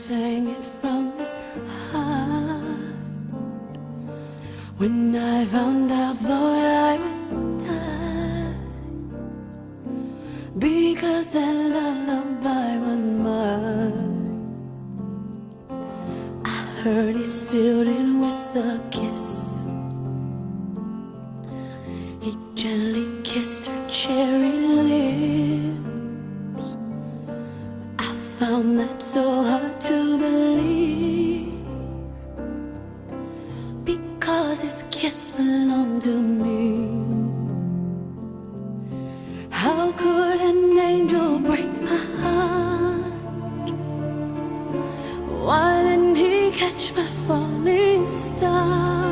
sang it from his heart. When I found out, thought I would die, because that lullaby was mine. I heard he sealed it with a kiss. He gently kissed her cherry lips. I found that so hard to believe, because his kiss belonged to me. How could an angel break my heart? Why didn't he catch my falling star?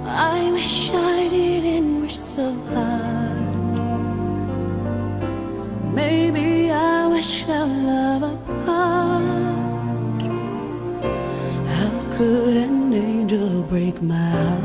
I wish I didn't wish so hard. Maybe I wish our love apart. How could an angel break my heart?